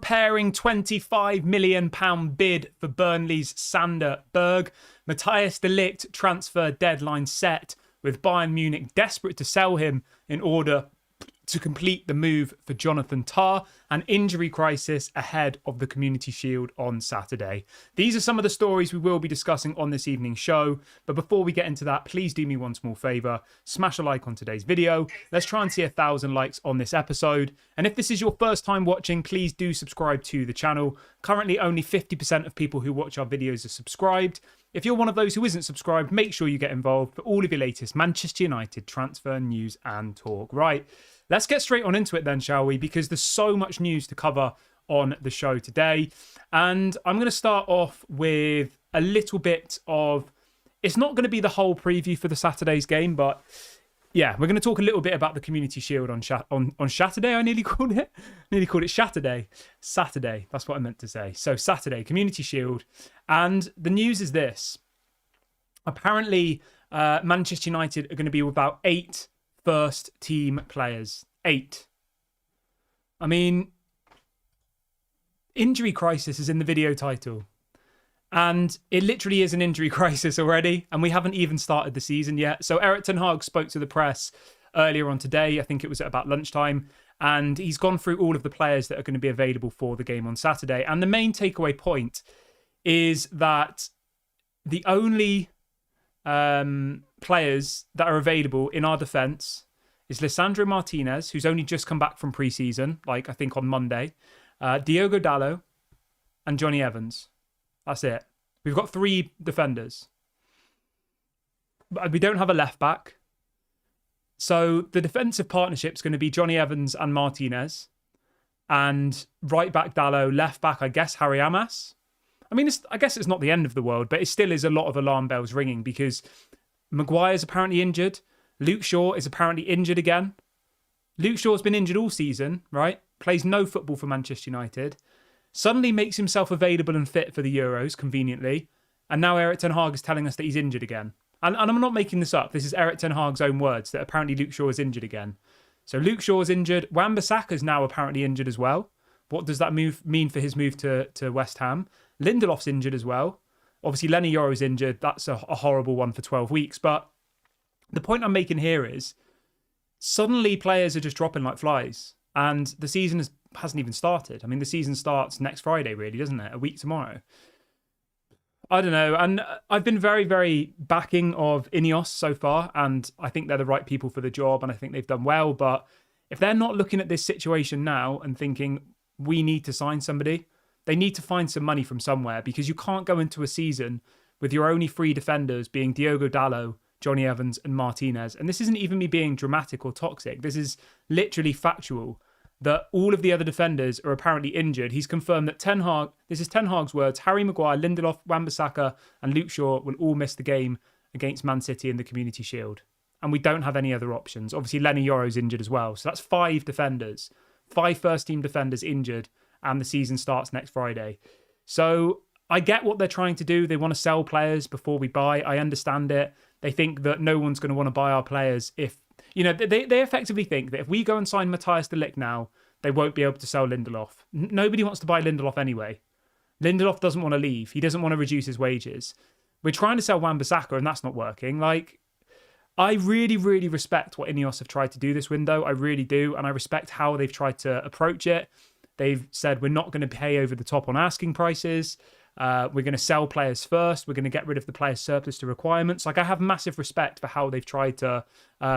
preparing £25 million bid for Burnley's Sander Berge. Matthias de Ligt transfer deadline set, with Bayern Munich desperate to sell him in order to complete the move for Jonathan Tah, an injury crisis ahead of the Community Shield on Saturday. These are some of the stories we will be discussing on this evening's show. But before we get into that, please do me one small favour. Smash a like on today's video. Let's try and see 1,000 likes on this episode. And if this is your first time watching, please do subscribe to the channel. Currently, only 50% of people who watch our videos are subscribed. If you're one of those who isn't subscribed, make sure you get involved for all of your latest Manchester United transfer news and talk. Right, let's get straight on into it then, shall we? Because there's so much news to cover on the show today. And I'm going to start off with a little bit of... It's not going to be the whole preview for the Saturday's game, but yeah, we're going to talk a little bit about the Community Shield on Saturday. I nearly called it Saturday. Saturday, that's what I meant to say. So Saturday, Community Shield. And the news is this. Apparently, Manchester United are going to be without 8 first team players. 8. I mean, injury crisis is in the video title. And it literally is an injury crisis already. And we haven't even started the season yet. So Erik ten Hag spoke to the press earlier on today. I think it was at about lunchtime. And he's gone through all of the players that are going to be available for the game on Saturday. And the main takeaway point is that the only players that are available in our defence is Lisandro Martinez, who's only just come back from pre-season, like I think on Monday, Diogo Dalot, and Johnny Evans. That's it. We've got 3 defenders. But we don't have a left back. So the defensive partnership is going to be Johnny Evans and Martinez. And right back Dalot, left back, I guess, Harry Amas. I mean, I guess it's not the end of the world, but it still is a lot of alarm bells ringing because Maguire's apparently injured. Luke Shaw is apparently injured again. Luke Shaw's been injured all season, right? Plays no football for Manchester United. Suddenly makes himself available and fit for the Euros, conveniently. And now Erik ten Hag is telling us that he's injured again. And I'm not making this up. This is Erik ten Hag's own words, that apparently Luke Shaw is injured again. So Luke Shaw is injured. Wan-Bissaka is now apparently injured as well. What does that move mean for his move to West Ham? Lindelof's injured as well. Obviously, Lenny Yoro's injured. That's a horrible one for 12 weeks. But the point I'm making here is suddenly players are just dropping like flies. And the season hasn't even started. I mean, the season starts next Friday, really, doesn't it? A week tomorrow. I don't know. And I've been very, very backing of Ineos so far. And I think they're the right people for the job. And I think they've done well. But if they're not looking at this situation now and thinking, we need to sign somebody, they need to find some money from somewhere. Because you can't go into a season with your only 3 defenders being Diogo Dalot, Johnny Evans and Martinez. And this isn't even me being dramatic or toxic. This is literally factual that all of the other defenders are apparently injured. He's confirmed that Ten Hag, this is Ten Hag's words, Harry Maguire, Lindelof, Wan-Bissaka and Luke Shaw will all miss the game against Man City in the Community Shield. And we don't have any other options. Obviously, Lenny Yoro's injured as well. So that's 5 defenders, 5 first-team defenders injured, and the season starts next Friday. So I get what they're trying to do. They want to sell players before we buy. I understand it. They think that no one's going to want to buy our players if... You know, they effectively think that if we go and sign Matthias de Ligt now, they won't be able to sell Lindelof. Nobody wants to buy Lindelof anyway. Lindelof doesn't want to leave. He doesn't want to reduce his wages. We're trying to sell Wan-Bissaka and that's not working. Like, I really, really respect what Ineos have tried to do this window. I really do. And I respect how they've tried to approach it. They've said, we're not going to pay over the top on asking prices. We're going to sell players first. We're going to get rid of the players' surplus to requirements. Like, I have massive respect for how they've tried to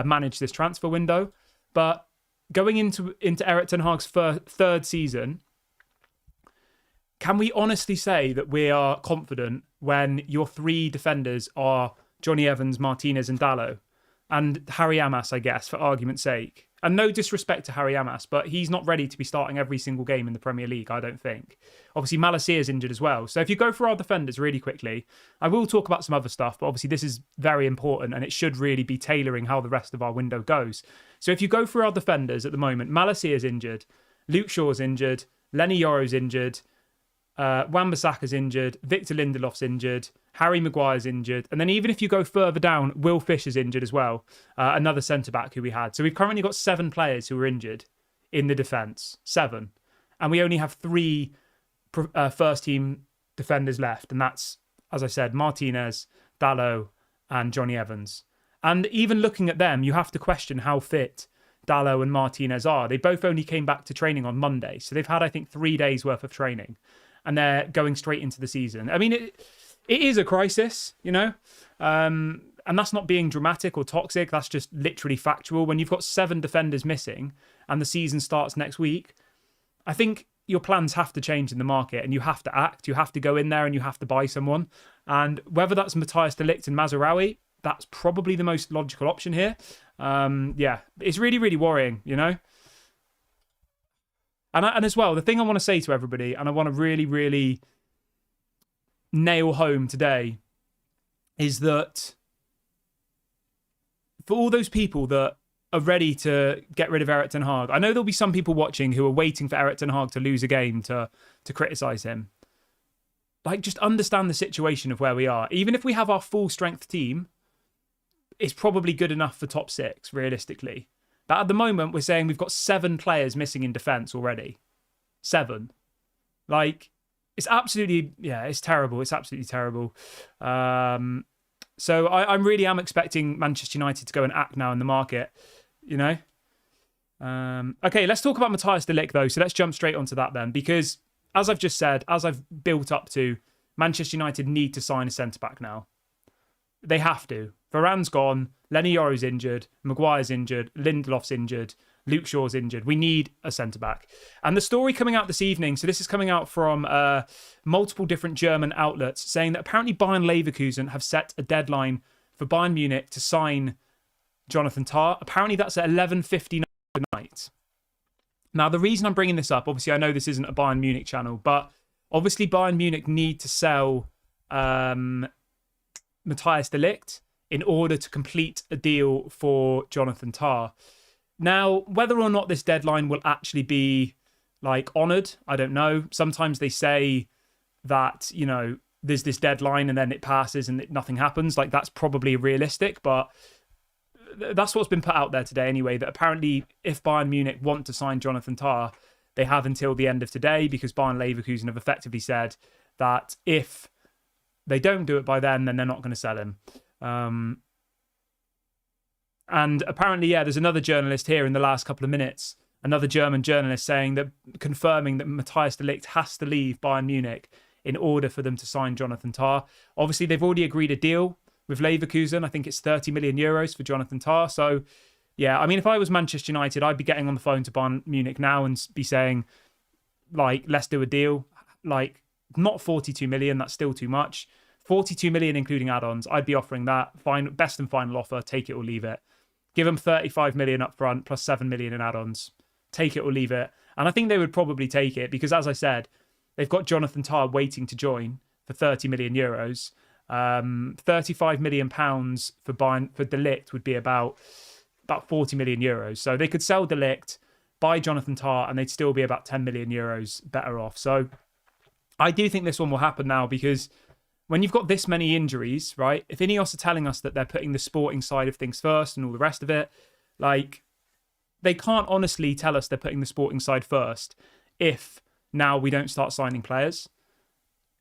manage this transfer window. But going into Erik ten Hag's third season, can we honestly say that we are confident when your 3 defenders are Johnny Evans, Martinez and Dalot? And Harry Amas, I guess, for argument's sake. And no disrespect to Harry Amas, but he's not ready to be starting every single game in the Premier League, I don't think. Obviously, Malacia is injured as well. So if you go for our defenders really quickly, I will talk about some other stuff, but obviously this is very important and it should really be tailoring how the rest of our window goes. So if you go for our defenders at the moment, Malacia is injured, Luke Shaw's injured, Lenny Yoro's injured, Wan-Bissaka's injured, Victor Lindelof's injured, Harry Maguire's injured, and then even if you go further down, Will Fisher's injured as well, another centre-back who we had. So we've currently got 7 players who are injured in the defence, 7. And we only have three first team defenders left. And that's, as I said, Martinez, Dalot, and Johnny Evans. And even looking at them, you have to question how fit Dalot and Martinez are. They both only came back to training on Monday. So they've had, I think, 3 days worth of training. And they're going straight into the season. I mean, it is a crisis, you know? And that's not being dramatic or toxic. That's just literally factual. When you've got 7 defenders missing and the season starts next week, I think your plans have to change in the market and you have to act. You have to go in there and you have to buy someone. And whether that's Matthias de Ligt and Mazraoui, that's probably the most logical option here. Yeah, it's really, really worrying, you know? And as well, the thing I want to say to everybody, and I want to really, really nail home today, is that for all those people that are ready to get rid of Erik ten Hag, I know there'll be some people watching who are waiting for Erik ten Hag to lose a game to criticise him. Like, just understand the situation of where we are. Even if we have our full strength team, it's probably good enough for top 6, realistically. But at the moment, we're saying we've got 7 players missing in defence already. 7. Like, it's absolutely, yeah, it's terrible. It's absolutely terrible. So I really am expecting Manchester United to go and act now in the market, you know? Okay, let's talk about Matthias de Ligt, though. So let's jump straight onto that then. Because, as I've just said, as I've built up to, Manchester United need to sign a centre-back now. They have to. Varane's gone, Lenny Yoro's injured, Maguire's injured, Lindelof's injured, Luke Shaw's injured. We need a centre-back. And the story coming out this evening, so this is coming out from multiple different German outlets, saying that apparently Bayern Leverkusen have set a deadline for Bayern Munich to sign Jonathan Tah. Apparently that's at 11:59 tonight. Now, the reason I'm bringing this up, obviously I know this isn't a Bayern Munich channel, but obviously Bayern Munich need to sell Matthias de Ligt in order to complete a deal for Jonathan Tah. Now, whether or not this deadline will actually be like honoured, I don't know. Sometimes they say that, you know, there's this deadline and then it passes and nothing happens. Like, that's probably realistic, but that's what's been put out there today anyway, that apparently if Bayern Munich want to sign Jonathan Tah, they have until the end of today, because Bayern Leverkusen have effectively said that if they don't do it by then they're not going to sell him. And apparently, yeah, there's another journalist here in the last couple of minutes, another German journalist confirming that Matthias de Ligt has to leave Bayern Munich in order for them to sign Jonathan Tah. Obviously, they've already agreed a deal with Leverkusen. I think it's 30 million euros for Jonathan Tah. So, yeah, I mean, if I was Manchester United, I'd be getting on the phone to Bayern Munich now and be saying, like, let's do a deal. Like, not 42 million, that's still too much. 42 million including add-ons, I'd be offering that. Best and final offer, take it or leave it. Give them 35 million up front plus 7 million in add-ons. Take it or leave it. And I think they would probably take it because, as I said, they've got Jonathan Tah waiting to join for 30 million euros. 35 million pounds for de Ligt would be about 40 million euros. So they could sell de Ligt, buy Jonathan Tah, and they'd still be about 10 million euros better off. So I do think this one will happen now, because when you've got this many injuries, right? If Ineos are telling us that they're putting the sporting side of things first and all the rest of it, like, they can't honestly tell us they're putting the sporting side first if now we don't start signing players.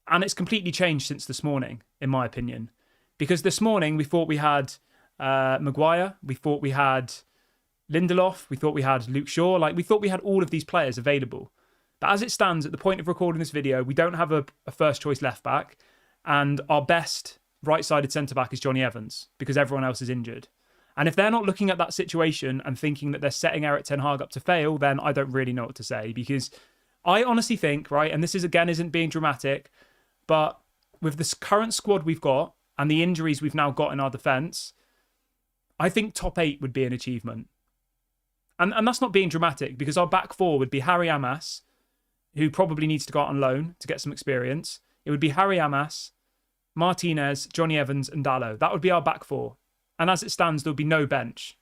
And it's completely changed since this morning, in my opinion. Because this morning we thought we had Maguire, we thought we had Lindelof, we thought we had Luke Shaw, like, we thought we had all of these players available. But as it stands, at the point of recording this video, we don't have a first choice left back. And our best right-sided centre-back is Johnny Evans, because everyone else is injured. And if they're not looking at that situation and thinking that they're setting Erik ten Hag up to fail, then I don't really know what to say. Because I honestly think, right, and this is, again, isn't being dramatic, but with this current squad we've got and the injuries we've now got in our defence, I think top 8 would be an achievement. And that's not being dramatic, because our back 4 would be Harry Amas, who probably needs to go out on loan to get some experience. It would be Harry Amas, Martinez, Johnny Evans and Dalot. That would be our back 4. And as it stands, there would be no bench.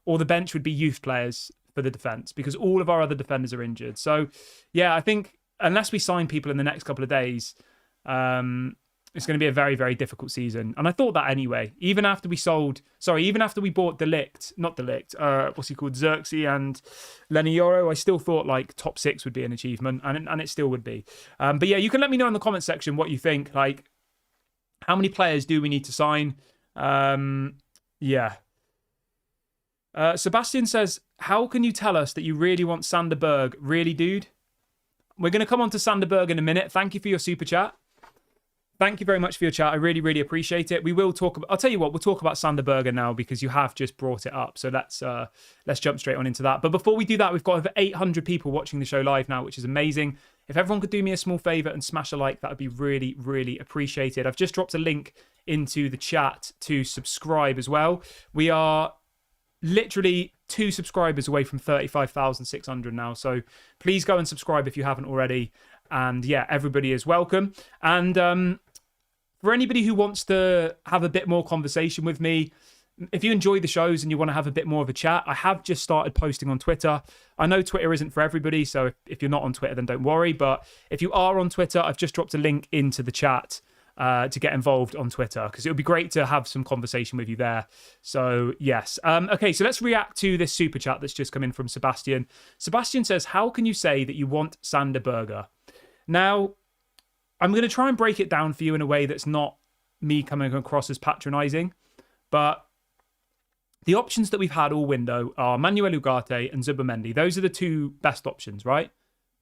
Or the bench would be youth players for the defence, because all of our other defenders are injured. So, yeah, I think unless we sign people in the next couple of days, It's going to be a very, very difficult season. And I thought that anyway. Even after we bought what's he called? Xerxes and Lenny Yoro, I still thought like top 6 would be an achievement, and it still would be. But yeah, you can let me know in the comment section what you think. Like, how many players do we need to sign? Yeah. Sebastian says, how can you tell us that you really want Sander Berge? Really, dude? We're going to come on to Sander Berge in a minute. Thank you for your super chat. Thank you very much for your chat. I really, really appreciate it. We will talk about, I'll tell you what, we'll talk about Sander Berge now because you have just brought it up. So let's jump straight on into that. But before we do that, we've got over 800 people watching the show live now, which is amazing. If everyone could do me a small favor and smash a like, that would be really, really appreciated. I've just dropped a link into the chat to subscribe as well. We are literally 2 subscribers away from 35,600 now. So please go and subscribe if you haven't already. And yeah, everybody is welcome. And for anybody who wants to have a bit more conversation with me, if you enjoy the shows and you want to have a bit more of a chat, I have just started posting on Twitter. I know Twitter isn't for everybody, so if you're not on Twitter, then don't worry. But if you are on Twitter, I've just dropped a link into the chat to get involved on Twitter, because it would be great to have some conversation with you there. So yes. Okay, so let's react to this super chat that's just come in from Sebastian. Sebastian says, how can you say that you want Sander Berge? Now, I'm going to try and break it down for you in a way that's not me coming across as patronising, but the options that we've had all window are Manuel Ugarte and Zubimendi. Those are the 2 best options, right?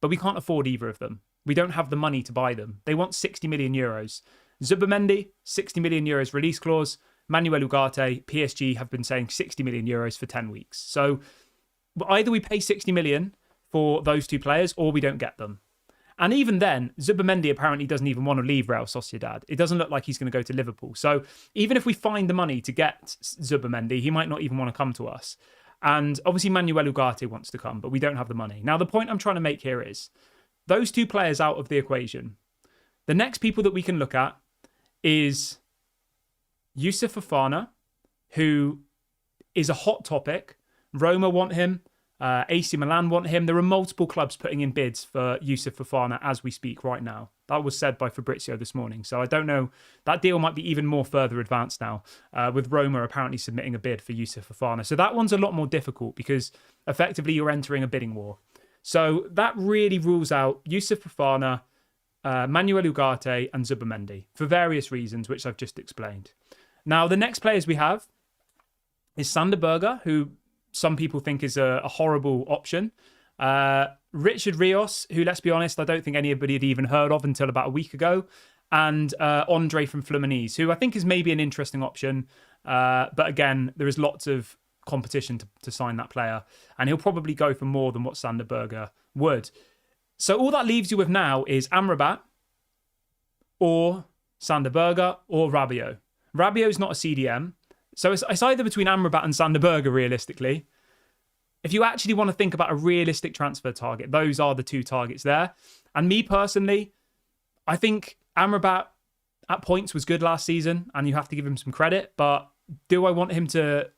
But we can't afford either of them. We don't have the money to buy them. They want 60 million euros. Zubimendi, 60 million euros release clause. Manuel Ugarte, PSG have been saying 60 million euros for 10 weeks. So either we pay 60 million for those 2 players or we don't get them. And even then, Zubimendi apparently doesn't even want to leave Real Sociedad. It doesn't look like he's going to go to Liverpool. So even if we find the money to get Zubimendi, he might not even want to come to us. And obviously Manuel Ugarte wants to come, but we don't have the money. Now, the point I'm trying to make here is those 2 players out of the equation. The next people that we can look at is Youssouf Fofana, who is a hot topic. Roma want him. AC Milan want him. There are multiple clubs putting in bids for Youssouf Fofana as we speak right now. That was said by Fabrizio this morning. So I don't know. That deal might be even more further advanced now, with Roma apparently submitting a bid for Youssouf Fofana. So that one's a lot more difficult because effectively you're entering a bidding war. So that really rules out Youssouf Fofana, Manuel Ugarte and Zubimendi for various reasons, which I've just explained. Now, the next players we have is Sander Berge, who some people think is a horrible option. Richard Rios, who, let's be honest, I don't think anybody had even heard of until about a week ago. And Andre from Fluminense, who I think is maybe an interesting option. But again, there is lots of competition to sign that player. And he'll probably go for more than what Sander Berge would. So all that leaves you with now is Amrabat or Sander Berge or Rabiot. Rabiot's not a CDM. So it's either between Amrabat and Sander Berge, realistically. If you actually want to think about a realistic transfer target, those are the 2 targets there. And me personally, I think Amrabat at points was good last season, and you have to give him some credit. But do I want him to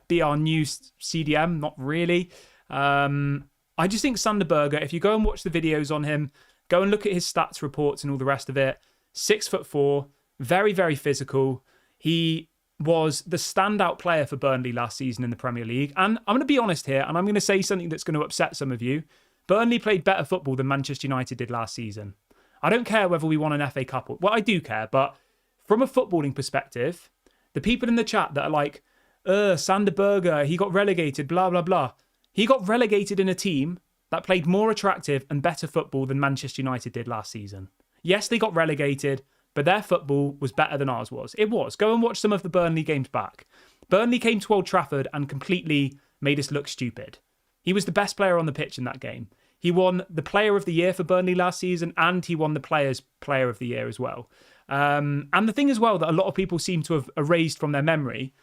be our new CDM? Not really. I just think Sander Berge, if you go and watch the videos on him, go and look at his stats reports and all the rest of it, 6'4", very, very physical. He was the standout player for Burnley last season in the Premier League. And I'm going to be honest here, and I'm going to say something that's going to upset some of you. Burnley played better football than Manchester United did last season. I don't care whether we won an FA Cup. Well, I do care, but from a footballing perspective, the people in the chat that are like, Sander Berge, he got relegated, blah, blah, blah. He got relegated in a team that played more attractive and better football than Manchester United did last season. Yes, they got relegated, but their football was better than ours was. It was. Go and watch some of the Burnley games back. Burnley came to Old Trafford and completely made us look stupid. He was the best player on the pitch in that game. He won the Player of the Year for Burnley last season, and he won the Players' Player of the Year as well. And the thing as well that a lot of people seem to have erased from their memory,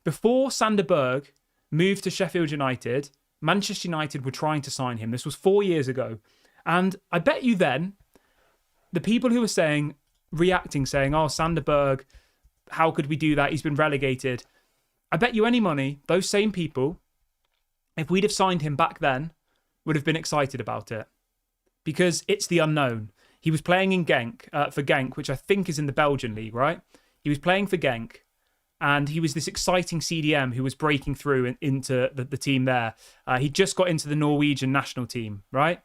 before Sander Berge moved to Sheffield United, Manchester United were trying to sign him. This was 4 years ago. And I bet you then, the people who were reacting, saying, oh, Sander Berge, how could we do that? He's been relegated. I bet you any money, those same people, if we'd have signed him back then, would have been excited about it. Because it's the unknown. He was playing in for Genk, which I think is in the Belgian league, right? He was playing for Genk, and he was this exciting CDM who was breaking through into the team there. He just got into the Norwegian national team, right?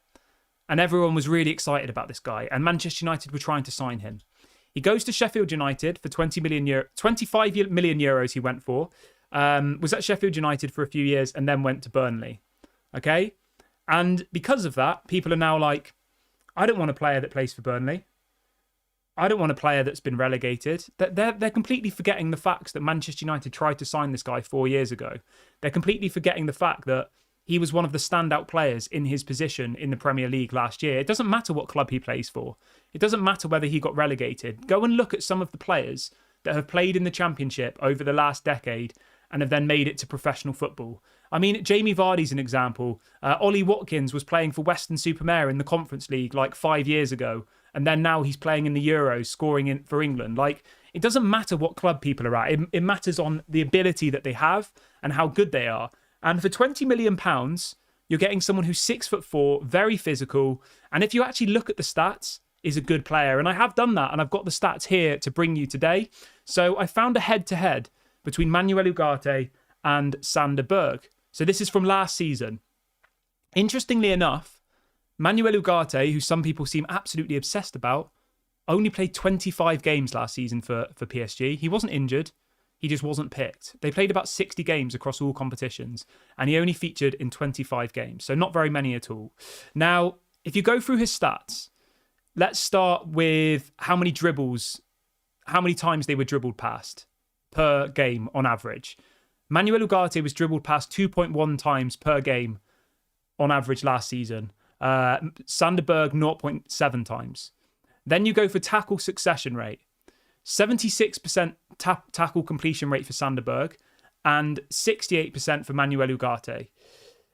And everyone was really excited about this guy, and Manchester United were trying to sign him. He goes to Sheffield United for 25 million euros he went for. Was at Sheffield United for a few years and then went to Burnley. Okay? And because of that, people are now like, I don't want a player that plays for Burnley. I don't want a player that's been relegated. They're completely forgetting the facts that Manchester United tried to sign this guy 4 years ago. They're completely forgetting the fact that he was one of the standout players in his position in the Premier League last year. It doesn't matter what club he plays for. It doesn't matter whether he got relegated. Go and look at some of the players that have played in the Championship over the last decade and have then made it to professional football. I mean, Jamie Vardy's an example. Ollie Watkins was playing for Western-super-Mare in the Conference League like 5 years ago, and then now he's playing in the Euros, scoring for England. Like, it doesn't matter what club people are at. It matters on the ability that they have and how good they are. And for £20 million, you're getting someone who's 6'4", very physical, and if you actually look at the stats, is a good player. And I have done that, and I've got the stats here to bring you today. So I found a head-to-head between Manuel Ugarte and Sander Berge. So this is from last season. Interestingly enough, Manuel Ugarte, who some people seem absolutely obsessed about, only played 25 games last season for PSG. He wasn't injured. He just wasn't picked. They played about 60 games across all competitions, and he only featured in 25 games. So not very many at all. Now, if you go through his stats, let's start with how many times they were dribbled past per game on average. Manuel Ugarte was dribbled past 2.1 times per game on average last season. Sander Berge, 0.7 times. Then you go for tackle succession rate. 76% tackle completion rate for Sander Berge and 68% for Manuel Ugarte.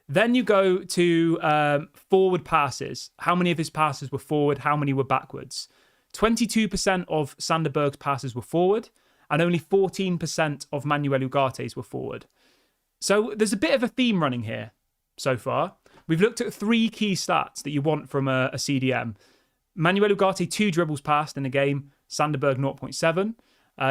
Then you go to forward passes. How many of his passes were forward? How many were backwards? 22% of Sander Berge's passes were forward, and only 14% of Manuel Ugarte's were forward. So there's a bit of a theme running here so far. We've looked at 3 key stats that you want from a CDM. Manuel Ugarte, 2 dribbles passed in a game. Sander Berge, 0.7.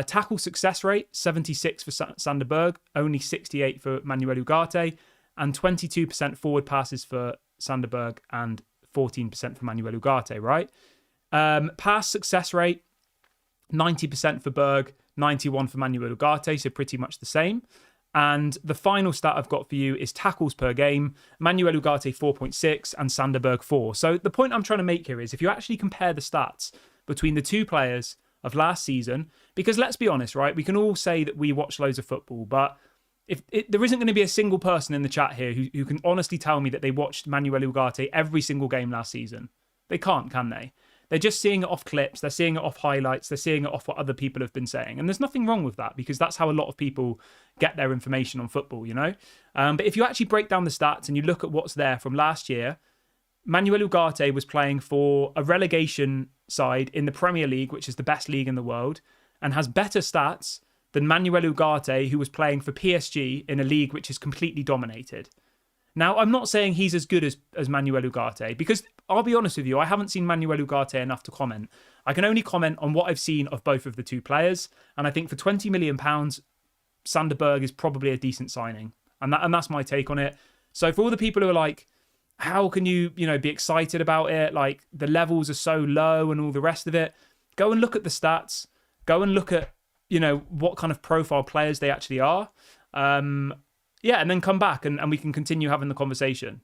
Tackle success rate, 76 for Sander Berge, only 68 for Manuel Ugarte, and 22% forward passes for Sander Berge and 14% for Manuel Ugarte, right? Pass success rate, 90% for Berge, 91 for Manuel Ugarte, so pretty much the same. And the final stat I've got for you is tackles per game. Manuel Ugarte 4.6 and Sander Berge 4. So the point I'm trying to make here is if you actually compare the stats between the two players of last season, because let's be honest, right? We can all say that we watch loads of football, but there isn't going to be a single person in the chat here who can honestly tell me that they watched Manuel Ugarte every single game last season. They can't, can they? They're just seeing it off clips. They're seeing it off highlights. They're seeing it off what other people have been saying. And there's nothing wrong with that because that's how a lot of people get their information on football, you know? But if you actually break down the stats and you look at what's there from last year, Manuel Ugarte was playing for a relegation side in the Premier League, which is the best league in the world, and has better stats than Manuel Ugarte, who was playing for PSG in a league which is completely dominated. Now, I'm not saying he's as good as Manuel Ugarte, because I'll be honest with you, I haven't seen Manuel Ugarte enough to comment. I can only comment on what I've seen of both of the two players, and I think for £20 million, Sander Berge is probably a decent signing, and that's my take on it. So for all the people who are like, how can you be excited about it? Like the levels are so low and all the rest of it. Go and look at the stats. Go and look at what kind of profile players they actually are. And then come back and we can continue having the conversation,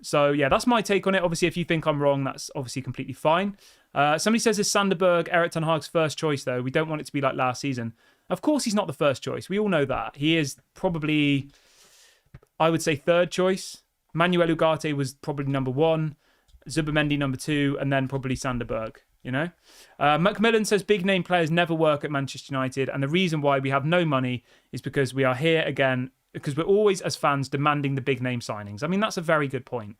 So, yeah, that's my take on it. Obviously, if you think I'm wrong, that's obviously completely fine. Somebody says, is Sander Berge Erik ten Hag's first choice, though? We don't want it to be like last season. Of course, he's not the first choice. We all know that. He is probably, I would say, third choice. Manuel Ugarte was probably number 1. Zubimendi number 2. And then probably Sander Berge, Macmillan says, big name players never work at Manchester United. And the reason why we have no money is because we are here again because we're always, as fans, demanding the big name signings. I mean, that's a very good point.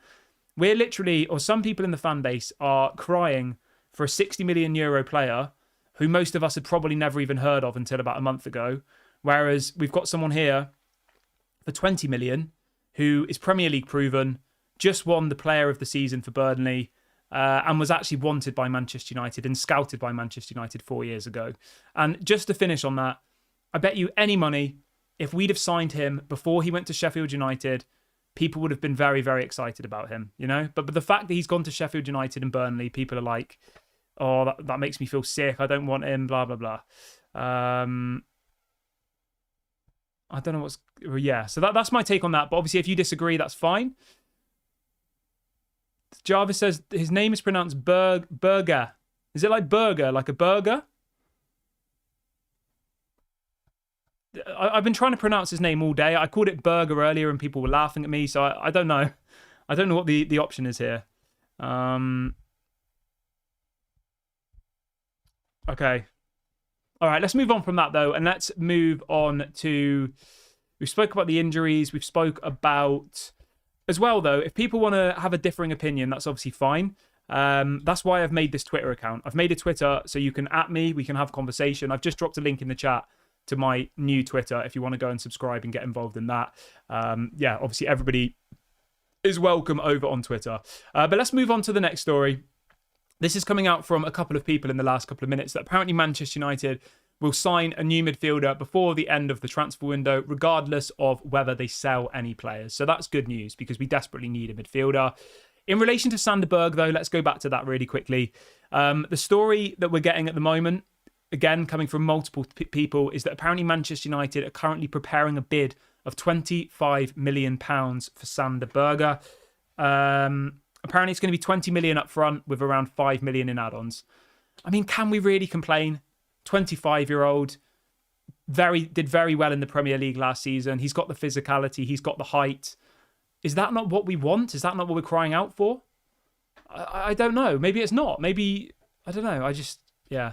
We're literally, or some people in the fan base are crying for a €60 million player who most of us had probably never even heard of until about a month ago. Whereas we've got someone here for 20 million who is Premier League proven, just won the player of the season for Burnley, and was actually wanted by Manchester United and scouted by Manchester United 4 years ago. And just to finish on that, I bet you any money, if we'd have signed him before he went to Sheffield United, people would have been very, very excited about him, you know? But the fact that he's gone to Sheffield United and Burnley, people are like, oh, that makes me feel sick. I don't want him, blah, blah, blah. I don't know what's... Yeah, so that's my take on that. But obviously, if you disagree, that's fine. Jarvis says his name is pronounced Berge. Is it like burger, like a burger? I've been trying to pronounce his name all day. I called it burger earlier and people were laughing at me, so I don't know. I don't know what the option is here. Okay. All right, let's move on from that, though, and let's move on to... We spoke about the injuries. We've spoke about... As well, though, if people want to have a differing opinion, that's obviously fine. That's why I've made this Twitter account. I've made a Twitter so you can @ me. We can have a conversation. I've just dropped a link in the chat to my new Twitter if you want to go and subscribe and get involved in that. Yeah, obviously everybody is welcome over on Twitter. But let's move on to the next story. This is coming out from a couple of people in the last couple of minutes that apparently Manchester United will sign a new midfielder before the end of the transfer window, regardless of whether they sell any players. So that's good news because we desperately need a midfielder. In relation to Sander Berge, though, let's go back to that really quickly. The story that we're getting at the moment, again, coming from multiple people, is that apparently Manchester United are currently preparing a bid of £25 million for Sander Berge. Apparently it's going to be 20 million up front with around 5 million in add-ons. I mean, can we really complain? 25-year-old, did very well in the Premier League last season. He's got the physicality, he's got the height. Is that not what we want? Is that not what we're crying out for? I don't know. Maybe it's not. Maybe, I don't know. Yeah.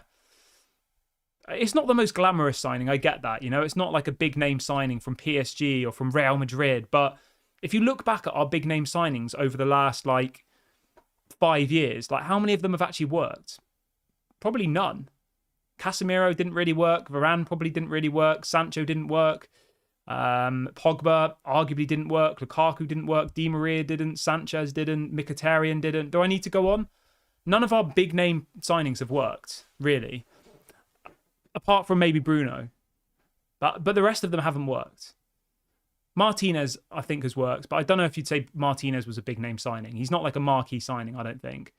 It's not the most glamorous signing. I get that. You know, it's not like a big name signing from PSG or from Real Madrid. But if you look back at our big name signings over the last 5 years, how many of them have actually worked? Probably none. Casemiro didn't really work. Varane probably didn't really work. Sancho didn't work. Pogba arguably didn't work. Lukaku didn't work. Di Maria didn't. Sanchez didn't. Mkhitaryan didn't. Do I need to go on? None of our big name signings have worked, really. Apart from maybe Bruno. But the rest of them haven't worked. Martinez, I think, has worked. But I don't know if you'd say Martinez was a big name signing. He's not like a marquee signing, I don't think.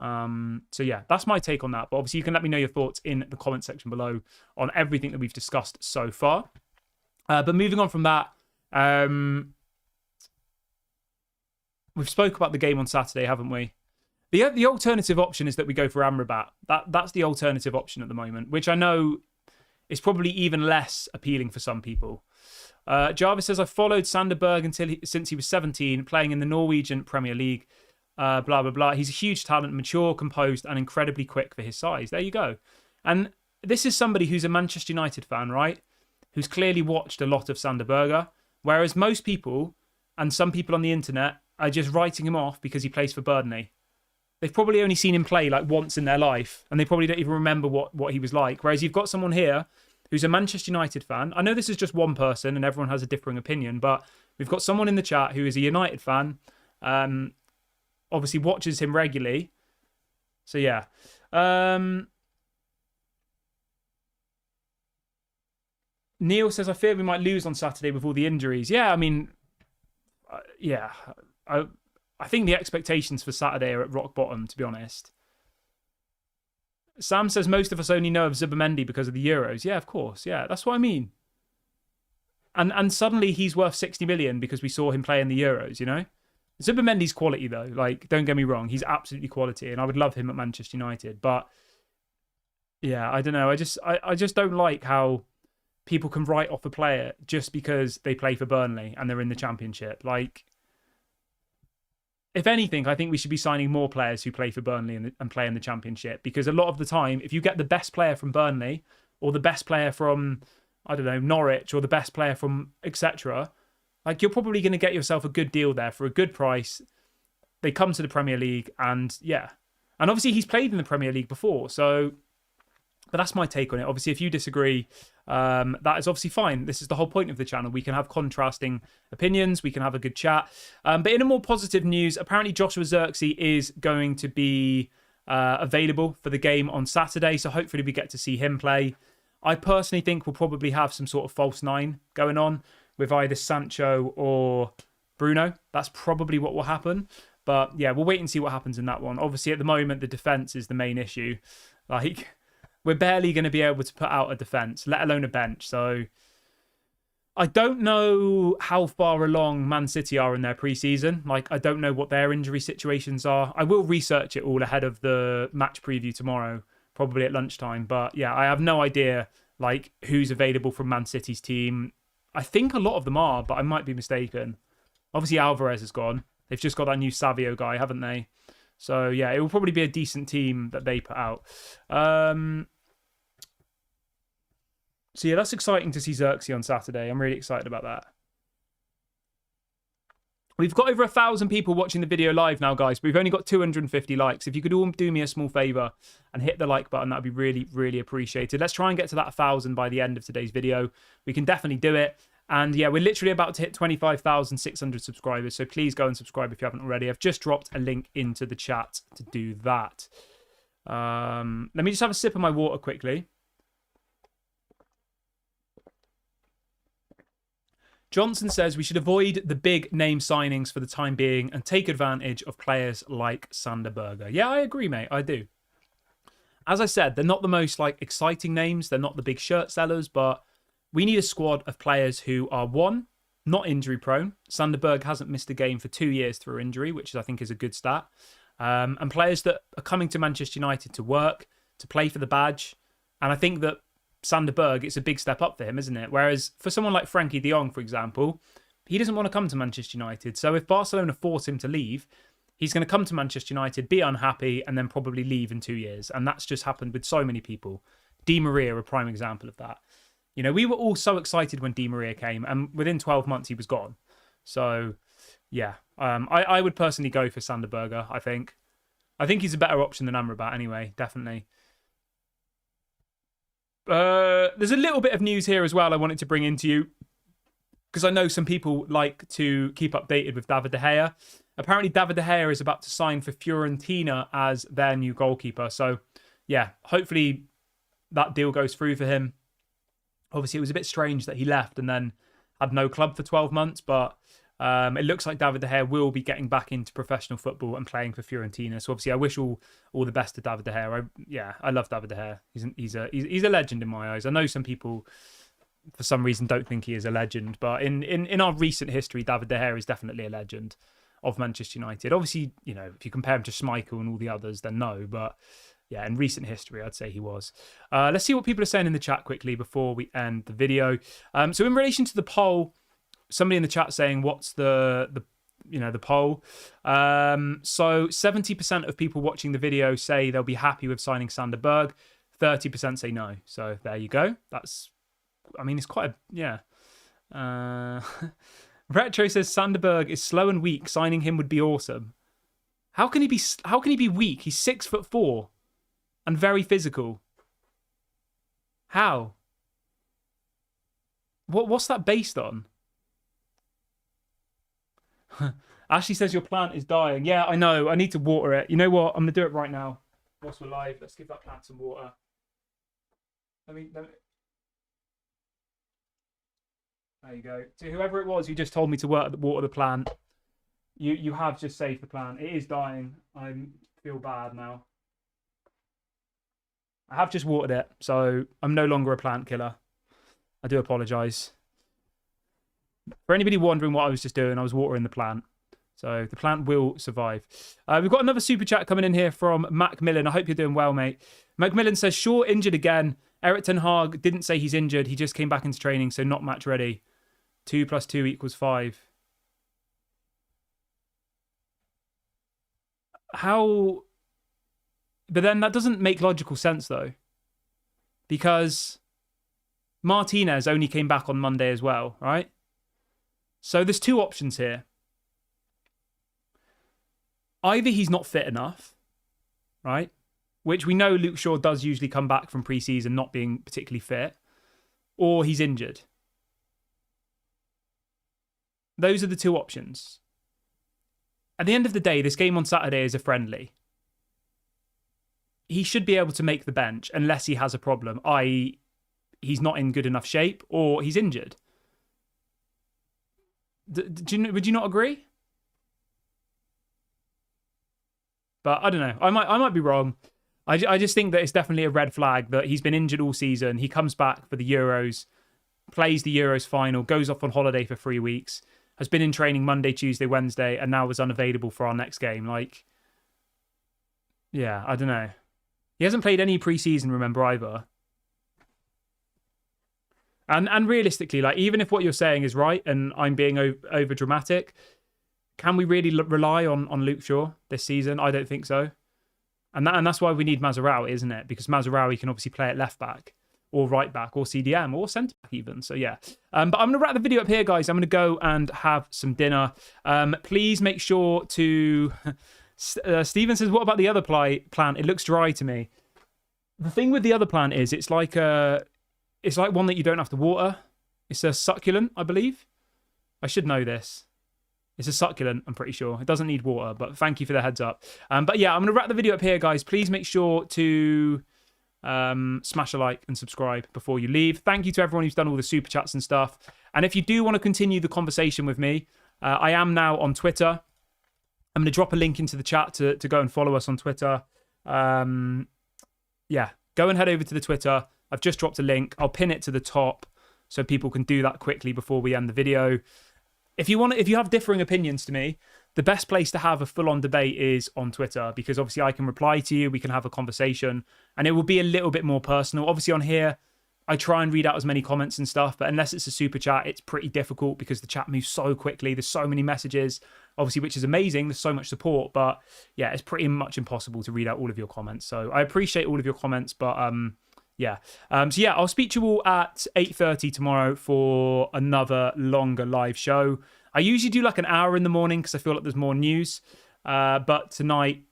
So yeah, that's my take on that. But obviously you can let me know your thoughts in the comment section below on everything that we've discussed so far. But moving on from that, we've spoke about the game on Saturday, haven't we? The alternative option is that we go for Amrabat. That's the alternative option at the moment, which I know is probably even less appealing for some people. Jarvis says, I followed Sander Berge since he was 17, playing in the Norwegian Premier League. Blah, blah, blah. He's a huge talent, mature, composed, and incredibly quick for his size. There you go. And this is somebody who's a Manchester United fan, right? Who's clearly watched a lot of Sander Berge, whereas most people, and some people on the internet, are just writing him off because he plays for Burnley. They've probably only seen him play once in their life, and they probably don't even remember what he was like. Whereas you've got someone here who's a Manchester United fan. I know this is just one person, and everyone has a differing opinion, but we've got someone in the chat who is a United fan, obviously watches him regularly. So, yeah. Neil says, I fear we might lose on Saturday with all the injuries. Yeah, I mean, yeah. I think the expectations for Saturday are at rock bottom, to be honest. Sam says, most of us only know of Zubimendi because of the Euros. Yeah, of course. Yeah, that's what I mean. And suddenly he's worth 60 million because we saw him play in the Euros, you know? Zubimendi's quality, though. Don't get me wrong. He's absolutely quality, and I would love him at Manchester United. But, yeah, I don't know. I just don't like how people can write off a player just because they play for Burnley and they're in the Championship. If anything, I think we should be signing more players who play for Burnley and play in the Championship, because a lot of the time, if you get the best player from Burnley or the best player from, I don't know, Norwich, or the best player from etc., you're probably going to get yourself a good deal there for a good price. They come to the Premier League and yeah. And obviously he's played in the Premier League before, so But that's my take on it. Obviously, if you disagree, that is obviously fine. This is the whole point of the channel. We can have contrasting opinions. We can have a good chat. But in a more positive news, apparently Joshua Zirkzee is going to be available for the game on Saturday. So hopefully we get to see him play. I personally think we'll probably have some sort of false nine going on with either Sancho or Bruno. That's probably what will happen. But yeah, we'll wait and see what happens in that one. Obviously, at the moment, the defence is the main issue. Like, we're barely going to be able to put out a defence, let alone a bench. So I don't know how far along Man City are in their pre-season. Like, I don't know what their injury situations are. I will research it all ahead of the match preview tomorrow, probably at lunchtime. But yeah, I have no idea, like, who's available from Man City's team. I think a lot of them are, but I might be mistaken. Obviously, Alvarez is gone. They've just got that new Savio guy, haven't they? So yeah, it will probably be a decent team that they put out. So yeah, that's exciting to see Zirkzee on Saturday. I'm really excited about that. We've got over 1,000 people watching the video live now, guys. But we've only got 250 likes. If you could all do me a small favour and hit the like button, that'd be really, really appreciated. Let's try and get to that 1,000 by the end of today's video. We can definitely do it. And yeah, we're literally about to hit 25,600 subscribers. So please go and subscribe if you haven't already. I've just dropped a link into the chat to do that. Let me just have a sip of my water quickly. Johnson says we should avoid the big name signings for the time being and take advantage of players like Sander Berge. Yeah, I agree, mate. I do. As I said, they're not the most like exciting names. They're not the big shirt sellers, but we need a squad of players who are, one, not injury prone. Sander Berge hasn't missed a game for 2 years through injury, which I think is a good stat. And players that are coming to Manchester United to work, to play for the badge. And I think that Sander Berge, it's a big step up for him, isn't it? Whereas for someone like Frankie de Jong, for example, he doesn't want to come to Manchester United. So if Barcelona force him to leave, he's going to come to Manchester United, be unhappy, and then probably leave in 2 years. And that's just happened with so many people. Di Maria, a prime example of that. You know, we were all so excited when Di Maria came, and within 12 months he was gone. So, yeah, I would personally go for Sander Berge, I think. I think he's a better option than Amrabat anyway, definitely. There's a little bit of news here as well I wanted to bring into you, because I know some people like to keep updated with David De Gea. Apparently, David De Gea is about to sign for Fiorentina as their new goalkeeper. So, yeah, hopefully that deal goes through for him. Obviously, it was a bit strange that he left and then had no club for 12 months, but it looks like David De Gea will be getting back into professional football and playing for Fiorentina. So obviously, I wish all the best to David De Gea. I love David De Gea. He's a legend in my eyes. I know some people, for some reason, don't think he is a legend, but in our recent history, David De Gea is definitely a legend of Manchester United. Obviously, you know, if you compare him to Schmeichel and all the others, then no, but yeah, in recent history, I'd say he was. Let's see what people are saying in the chat quickly before we end the video. So in relation to the poll, somebody in the chat saying, what's the poll? So 70% of people watching the video say they'll be happy with signing Sander Berge. 30% say no. So there you go. It's quite a, yeah. Retro says Sander Berge is slow and weak. Signing him would be awesome. How can he be weak? He's 6'4" and very physical. How? What's that based on? Ashley says your plant is dying. Yeah, I know. I need to water it. You know what? I'm going to do it right now. Whilst we're live, let's give that plant some water. Let me... There you go. To whoever it was who just told me to water the plant, you have just saved the plant. It is dying. I feel bad now. I have just watered it, so I'm no longer a plant killer. I do apologise. For anybody wondering what I was just doing, I was watering the plant. So the plant will survive. We've got another super chat coming in here from Macmillan. I hope you're doing well, mate. Macmillan says, Shaw injured again. Eric Ten Hag didn't say he's injured. He just came back into training, so not match ready. 2 + 2 = 5. How... But then that doesn't make logical sense, though. Because Martinez only came back on Monday as well, right? So there's two options here. Either he's not fit enough, right? which we know Luke Shaw does usually come back from pre-season not being particularly fit, or he's injured. Those are the two options. At the end of the day, this game on Saturday is a friendly. He should be able to make the bench unless he has a problem, i.e. he's not in good enough shape or he's injured. Would you not agree? But I don't know. I might be wrong. I just think that it's definitely a red flag that he's been injured all season. He comes back for the Euros, plays the Euros final, goes off on holiday for 3 weeks, has been in training Monday, Tuesday, Wednesday, and now was unavailable for our next game. Like, yeah, I don't know. He hasn't played any pre-season, remember, either. And realistically, like, even if what you're saying is right and I'm being over dramatic, can we really rely on Luke Shaw this season? I don't think so. And that's why we need Mazraoui, isn't it? Because Mazraoui can obviously play at left back or right back or CDM or centre back even. So yeah. But I'm going to wrap the video up here, guys. I'm going to go and have some dinner. Please make sure to... Steven says, what about the other plant? It looks dry to me. The thing with the other plant is it's like one that you don't have to water. It's a succulent, I believe. I should know this. It's a succulent, I'm pretty sure. It doesn't need water, but thank you for the heads up. But yeah, I'm going to wrap the video up here, guys. Please make sure to smash a like and subscribe before you leave. Thank you to everyone who's done all the super chats and stuff. And if you do want to continue the conversation with me, I am now on Twitter. I'm going to drop a link into the chat to go and follow us on Twitter. Yeah, go and head over to the Twitter. I've just dropped a link. I'll pin it to the top so people can do that quickly before we end the video. If you have differing opinions to me, the best place to have a full-on debate is on Twitter, because obviously I can reply to you, we can have a conversation, and it will be a little bit more personal. Obviously on here, I try and read out as many comments and stuff, but unless it's a super chat, it's pretty difficult because the chat moves so quickly. There's so many messages, obviously, which is amazing. There's so much support, but yeah, it's pretty much impossible to read out all of your comments. So I appreciate all of your comments, but yeah. So yeah, I'll speak to you all at 8:30 tomorrow for another longer live show. I usually do like an hour in the morning because I feel like there's more news. But tonight,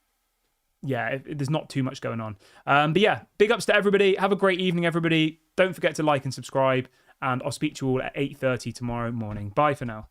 yeah, there's not too much going on. But yeah, big ups to everybody. Have a great evening, everybody. Don't forget to like and subscribe. And I'll speak to you all at 8:30 tomorrow morning. Bye for now.